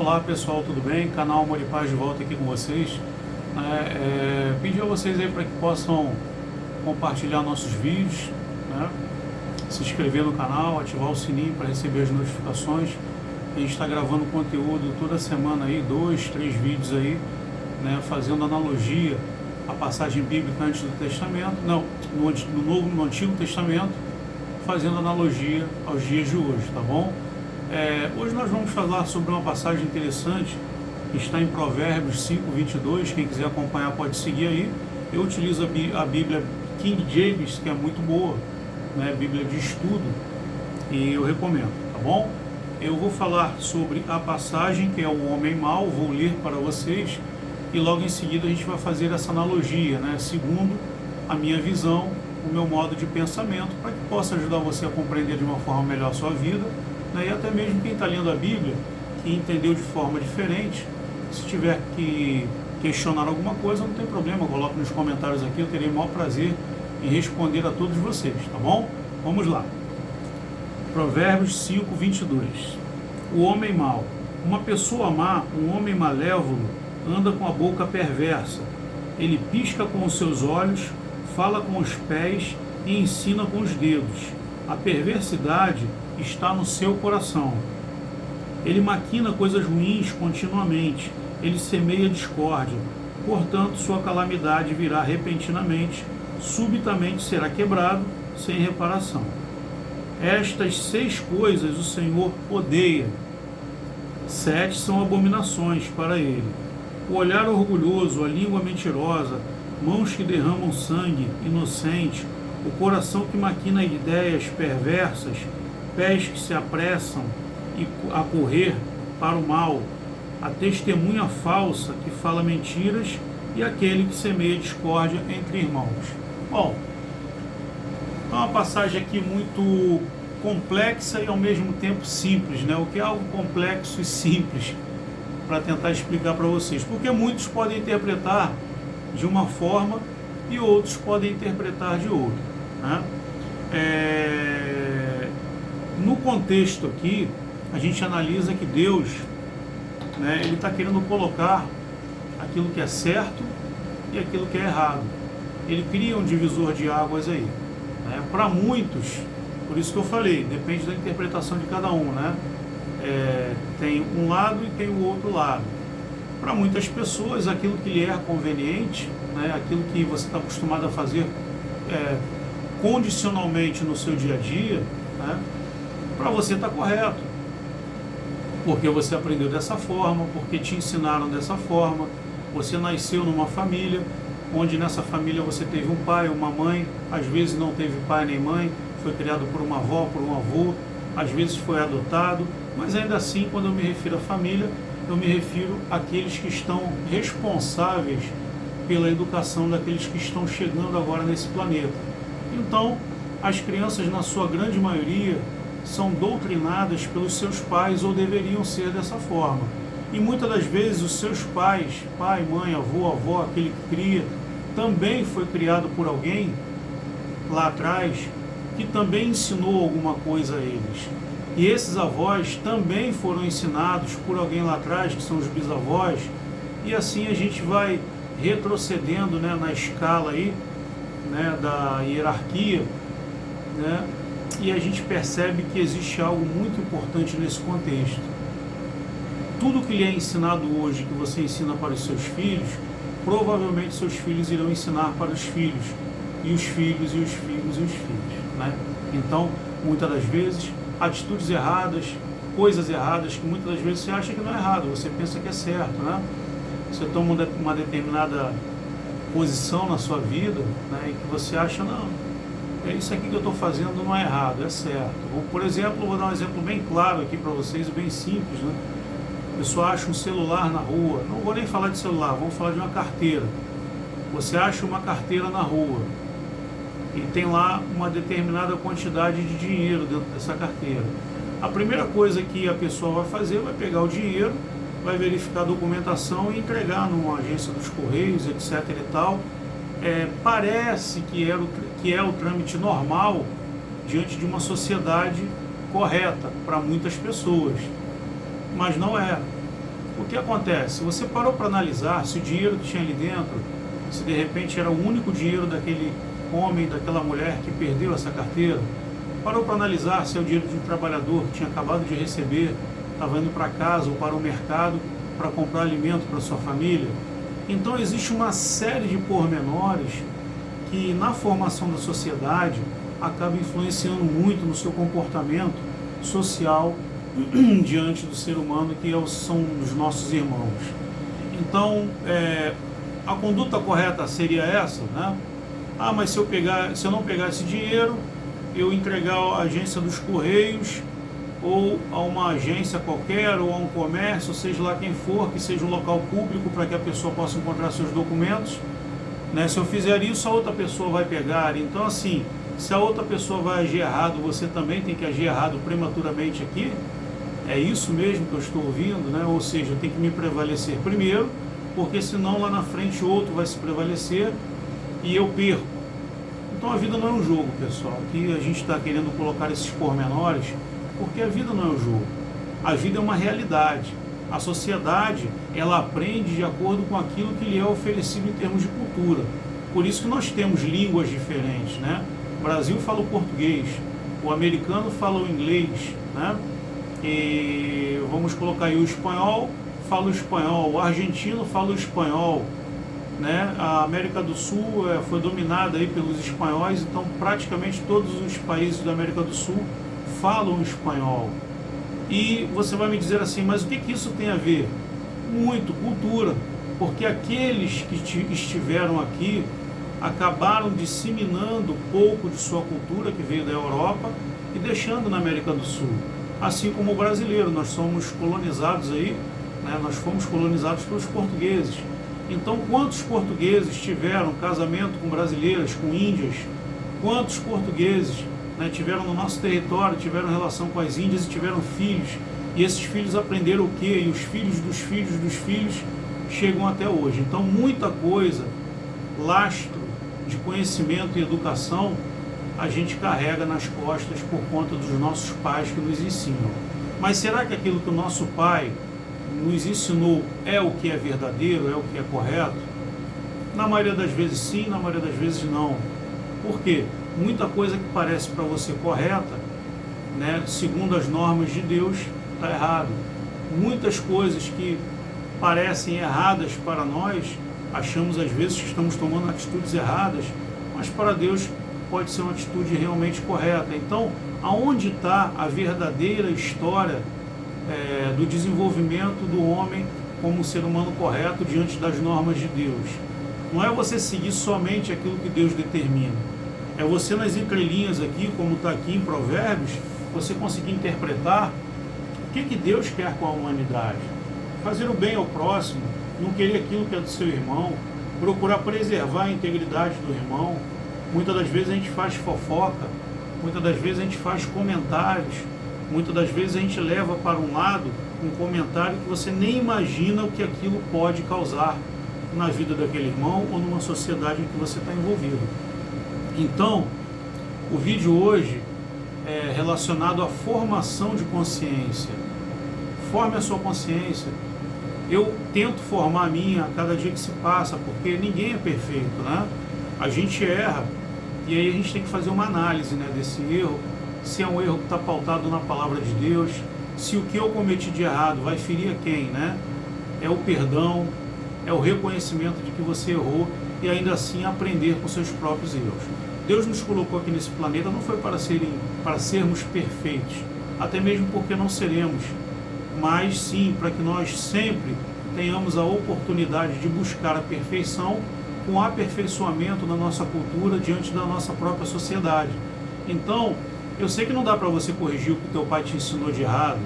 Olá pessoal, tudo bem? Canal Amor e Paz de volta aqui com vocês. Pedir a vocês aí para que possam compartilhar nossos vídeos, né? Se inscrever no canal, ativar o sininho para receber as notificações. A gente está gravando conteúdo toda semana aí, 2, 3 vídeos aí, né? Fazendo analogia à passagem bíblica antes do Testamento, não, no Antigo Testamento, fazendo analogia aos dias de hoje, tá bom? Hoje nós vamos falar sobre uma passagem interessante que está em Provérbios 5:22. Quem quiser acompanhar pode seguir aí. Eu utilizo a Bíblia King James, que é muito boa, né? Bíblia de estudo, e eu recomendo, tá bom? Eu vou falar sobre a passagem que é o homem mau, vou ler para vocês e logo em seguida a gente vai fazer essa analogia, né? Segundo a minha visão, o meu modo de pensamento, para que possa ajudar você a compreender de uma forma melhor a sua vida, né? E até mesmo quem está lendo a Bíblia, que entendeu de forma diferente, se tiver que questionar alguma coisa, não tem problema, coloque nos comentários aqui, eu terei o maior prazer em responder a todos vocês, tá bom? Vamos lá. Provérbios 5:22. O homem mau. Uma pessoa má, um homem malévolo, anda com a boca perversa. Ele pisca com os seus olhos, fala com os pés e ensina com os dedos. A perversidade está no seu coração. Ele maquina coisas ruins continuamente. Ele semeia discórdia. Portanto, sua calamidade virá repentinamente. Subitamente será quebrado, sem reparação. Estas 6 coisas o Senhor odeia. 7 são abominações para ele: o olhar orgulhoso, a língua mentirosa, mãos que derramam sangue inocente, o coração que maquina ideias perversas, pés que se apressam a correr para o mal, a testemunha falsa que fala mentiras e aquele que semeia discórdia entre irmãos. Bom, é uma passagem aqui muito complexa e ao mesmo tempo simples, né? O que é algo complexo e simples, para tentar explicar para vocês, porque muitos podem interpretar de uma forma e outros podem interpretar de outra, né? No contexto aqui, a gente analisa que Deus, né, ele está querendo colocar aquilo que é certo e aquilo que é errado. Ele cria um divisor de águas aí, né? Para muitos, por isso que eu falei, depende da interpretação de cada um, né? Tem um lado e tem o outro lado. Para muitas pessoas, aquilo que lhe é conveniente, né, aquilo que você está acostumado a fazer condicionalmente no seu dia a dia, né, para você está correto, porque você aprendeu dessa forma, porque te ensinaram dessa forma, você nasceu numa família, onde nessa família você teve um pai, uma mãe, às vezes não teve pai nem mãe, foi criado por uma avó, por um avô, às vezes foi adotado, mas ainda assim, quando eu me refiro à família, eu me refiro àqueles que estão responsáveis pela educação daqueles que estão chegando agora nesse planeta. Então, as crianças, na sua grande maioria, são doutrinadas pelos seus pais ou deveriam ser dessa forma. E muitas das vezes os seus pais, pai, mãe, avô, avó, aquele que cria, também foi criado por alguém lá atrás que também ensinou alguma coisa a eles. E esses avós também foram ensinados por alguém lá atrás, que são os bisavós, e assim a gente vai retrocedendo, né, na escala aí, né, da hierarquia, né, e a gente percebe que existe algo muito importante nesse contexto. Tudo que lhe é ensinado hoje, que você ensina para os seus filhos, provavelmente seus filhos irão ensinar para os filhos, e os filhos, e os filhos, e os filhos, né? Então, muitas das vezes, atitudes erradas, coisas erradas, que muitas das vezes você acha que não é errado, você pensa que é certo, né? Você toma uma determinada posição na sua vida, né, e que você acha, não, isso aqui que eu estou fazendo não é errado, é certo. Ou, por exemplo, vou dar um exemplo bem claro aqui para vocês, bem simples, né? A pessoa acha um celular na rua, não vou nem falar de celular, vamos falar de uma carteira. Você acha uma carteira na rua e tem lá uma determinada quantidade de dinheiro dentro dessa carteira. A primeira coisa que a pessoa vai fazer vai pegar o dinheiro, vai verificar a documentação e entregar numa agência dos Correios, etc. e tal. Parece que é o trâmite normal diante de uma sociedade correta para muitas pessoas, mas não é. O que acontece? Se você parou para analisar se o dinheiro que tinha ali dentro, se de repente era o único dinheiro daquele homem, daquela mulher que perdeu essa carteira, parou para analisar se é o dinheiro de um trabalhador que tinha acabado de receber, estava indo para casa ou para o mercado para comprar alimento para sua família. Então existe uma série de pormenores que na formação da sociedade acaba influenciando muito no seu comportamento social diante do ser humano, que são os nossos irmãos. Então, a conduta correta seria essa, né? Ah, mas se eu não pegar esse dinheiro, eu entregar à agência dos Correios, ou a uma agência qualquer, ou a um comércio, seja lá quem for, que seja um local público para que a pessoa possa encontrar seus documentos, né? Se eu fizer isso, a outra pessoa vai pegar. Então, assim, se a outra pessoa vai agir errado, você também tem que agir errado prematuramente aqui? É isso mesmo que eu estou ouvindo, né? Ou seja, eu tenho que me prevalecer primeiro, porque senão lá na frente outro vai se prevalecer e eu perco. Então a vida não é um jogo, pessoal. Aqui a gente está querendo colocar esses pormenores, porque a vida não é um jogo. A vida é uma realidade. A sociedade, ela aprende de acordo com aquilo que lhe é oferecido em termos de cultura. Por isso que nós temos línguas diferentes, né? O Brasil fala o português, o americano fala o inglês, né? E vamos colocar aí o espanhol, fala o espanhol, o argentino fala o espanhol, né? A América do Sul foi dominada aí pelos espanhóis, então praticamente todos os países da América do Sul falam espanhol. E você vai me dizer assim, mas o que isso tem a ver? Muito, cultura, porque aqueles que estiveram aqui acabaram disseminando pouco de sua cultura que veio da Europa e deixando na América do Sul. Assim como o brasileiro, nós somos colonizados aí, né? Nós fomos colonizados pelos portugueses. Então, quantos portugueses tiveram casamento com brasileiras, com índias? Quantos portugueses, né, tiveram no nosso território, tiveram relação com as índias e tiveram filhos? E esses filhos aprenderam o quê? E os filhos dos filhos dos filhos chegam até hoje. Então, muita coisa, lastro de conhecimento e educação, a gente carrega nas costas por conta dos nossos pais que nos ensinam. Mas será que aquilo que o nosso pai nos ensinou é o que é verdadeiro, é o que é correto? Na maioria das vezes sim, na maioria das vezes não. Por quê? Muita coisa que parece para você correta, né, segundo as normas de Deus, está errado. Muitas coisas que parecem erradas para nós, achamos às vezes que estamos tomando atitudes erradas, mas para Deus pode ser uma atitude realmente correta. Então, aonde está a verdadeira história do desenvolvimento do homem como um ser humano correto diante das normas de Deus? Não é você seguir somente aquilo que Deus determina. É você, nas entrelinhas aqui, como está aqui em Provérbios, você conseguir interpretar o que Deus quer com a humanidade. Fazer o bem ao próximo, não querer aquilo que é do seu irmão, procurar preservar a integridade do irmão. Muitas das vezes a gente faz fofoca, muitas das vezes a gente faz comentários, muitas das vezes a gente leva para um lado um comentário que você nem imagina o que aquilo pode causar na vida daquele irmão ou numa sociedade em que você está envolvido. Então, o vídeo hoje é relacionado à formação de consciência. Forme a sua consciência. Eu tento formar a minha a cada dia que se passa, porque ninguém é perfeito, né? A gente erra. E aí a gente tem que fazer uma análise, né, desse erro, se é um erro que está pautado na palavra de Deus, se o que eu cometi de errado vai ferir a quem, né? É o perdão, é o reconhecimento de que você errou e ainda assim aprender com seus próprios erros. Deus nos colocou aqui nesse planeta não foi para sermos perfeitos, até mesmo porque não seremos, mas sim para que nós sempre tenhamos a oportunidade de buscar a perfeição com aperfeiçoamento na nossa cultura diante da nossa própria sociedade. Então, eu sei que não dá para você corrigir o que o teu pai te ensinou de errado,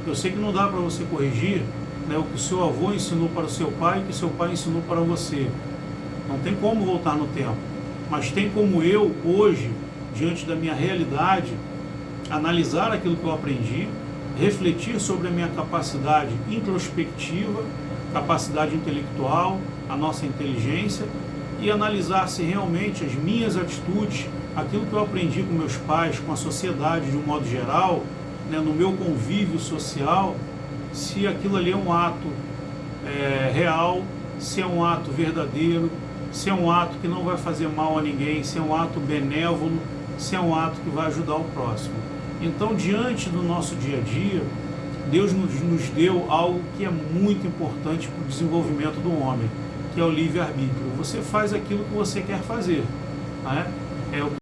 eu sei que não dá para você corrigir, né, o que o seu avô ensinou para o seu pai e o que o seu pai ensinou para você. Não tem como voltar no tempo, mas tem como eu, hoje, diante da minha realidade, analisar aquilo que eu aprendi, refletir sobre a minha capacidade introspectiva, capacidade intelectual, a nossa inteligência, e analisar se realmente as minhas atitudes, aquilo que eu aprendi com meus pais, com a sociedade de um modo geral, né, no meu convívio social, se aquilo ali é um ato real, se é um ato verdadeiro, se é um ato que não vai fazer mal a ninguém, se é um ato benévolo, se é um ato que vai ajudar o próximo. Então, diante do nosso dia a dia, Deus nos deu algo que é muito importante para o desenvolvimento do homem, que é o livre-arbítrio. Você faz aquilo que você quer fazer, né? É o